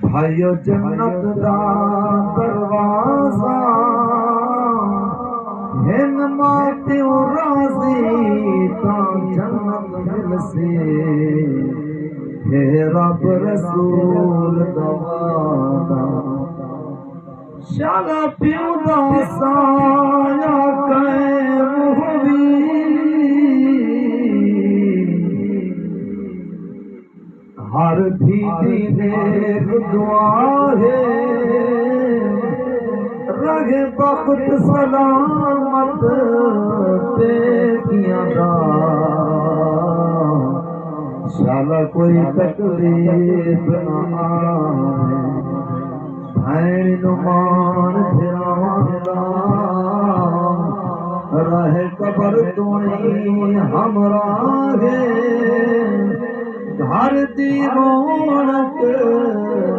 भाइयों जन्नत दा दरवाजा हिन माते राज़ी ता जन्नत मिलसे हे रब रसूल दवादा शाला पियो दा साया कै हर भीती नेक दुआ है रहे बख्त सलामत बेटियां दा शाला कोई तकलीफ ना आए भैन नुमान फिरावंदा रहे कबर तोई हमरा घर दी रौनक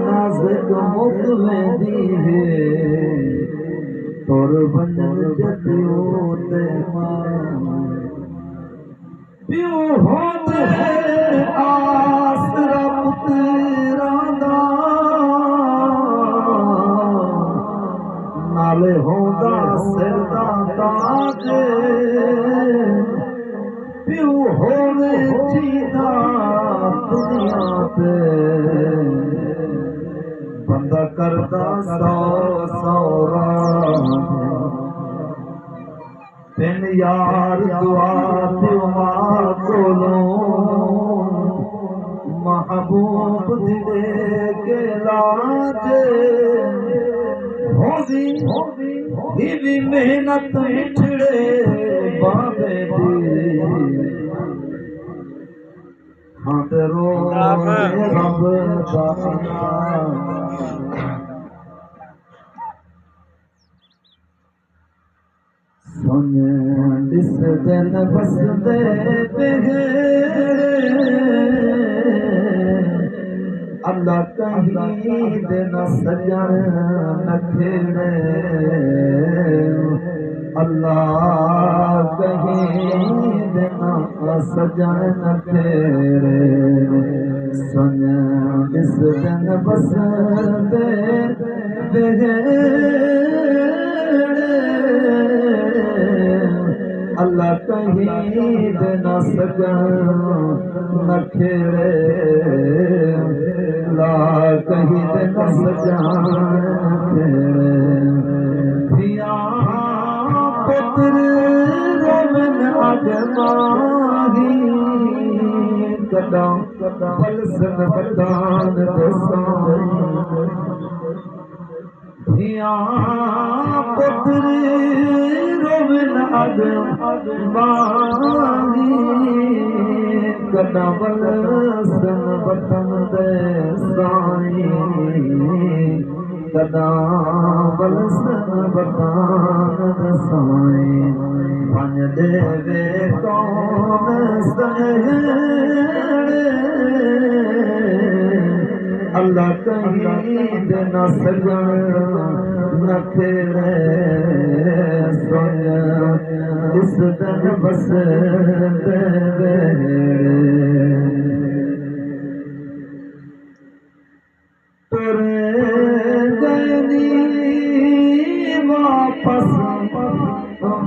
नाज़िक मुकवेंदी है तोर बंजर जतियो ते पियो होत है आसरा पुत्रा दा नाले होंदा सिर दा ताज पियो होवे जीदा दुनिया पे बंदा करदा सौ सौरा तेन यार दुआ दिवा कोलो महबूब दिले के लाजे होगी भी मेहनत मिठड़े बाबे दी हाँ रो रब सोने दिस दिन बस दे अल्लाह कहीं दिन सजन नखेड़े अल्लाह कहीं दिन सजन नखेड़े सुन इस दिन बस अल्लाह कहीं दिन सजन नखेड़े ला कहीं दिन सजन धिया पुत्र रोमन अजमाही कदम बलसन बदान धिया पुत्र रोमन अजमाही कदम बलसन बदन दे साई कदा बलसन बदान दे साई बन देवे कौन सहेड़े अल्लाह कहीं दिन सजन नखेड़े सुन इस दिन बस तुरे गनी वापस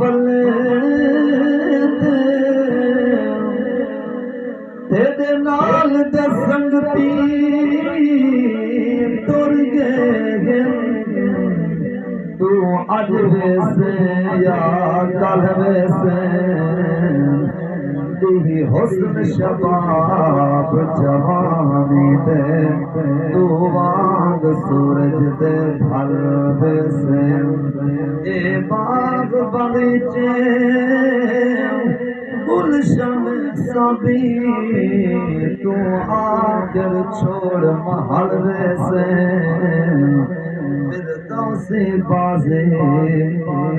बल्ले तेरे नाल दे संगती तुर गए तू अज वैसे या कल वैसे दी हुस्न शबाब जवानी दे तू वांग सूरज दे ढल वैसे ए बाग बगीचे गुलशन सभी तू आकर छोड़ महल वैसे फिरदौसी बाजे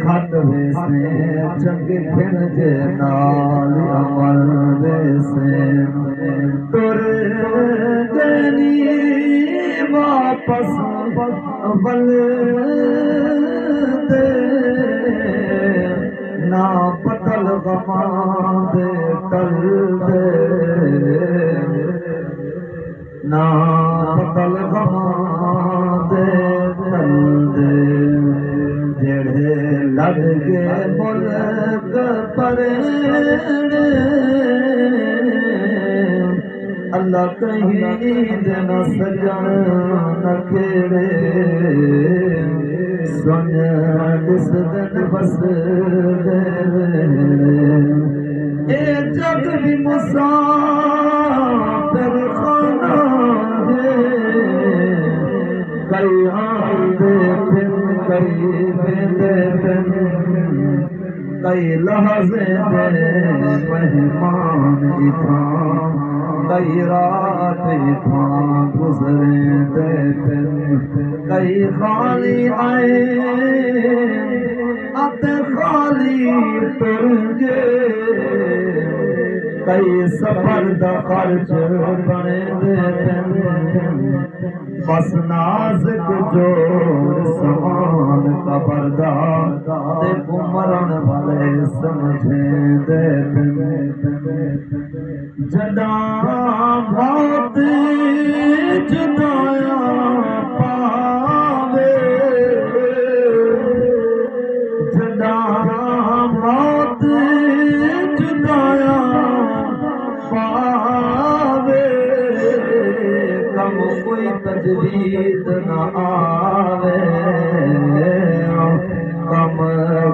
खत वैसे चंगे फिर जे नाल अमल वैसे तुर गनी वापस बल दे ना पतल गमा दे तल दे ना पतल दे तंदे जेड़े लग के मुल्क परे अल्लाह कहीं न सजन न खेड़े सुन दिस दिन बस ये जग भी मुसाफिर खाना है कई आंदे फिर कई बेदे फिर कई लहज़े दे मेहमान इथा कई रात इथा गुजरे दे फिर कई खाली आए आते खाली तुर गए कई सफर दा खर्च बने दे बस नाज़ुक जोड़ समान कबरदा ते उमरन वाले समझे दे जदा मौत जुदाया पावे जदा मौत जुदाया पावे कम कोई तजवीज़ न आवे कम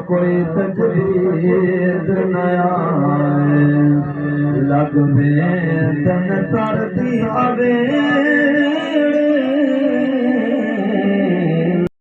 कोई तजवीज़ न आए लग में तन तरती आवे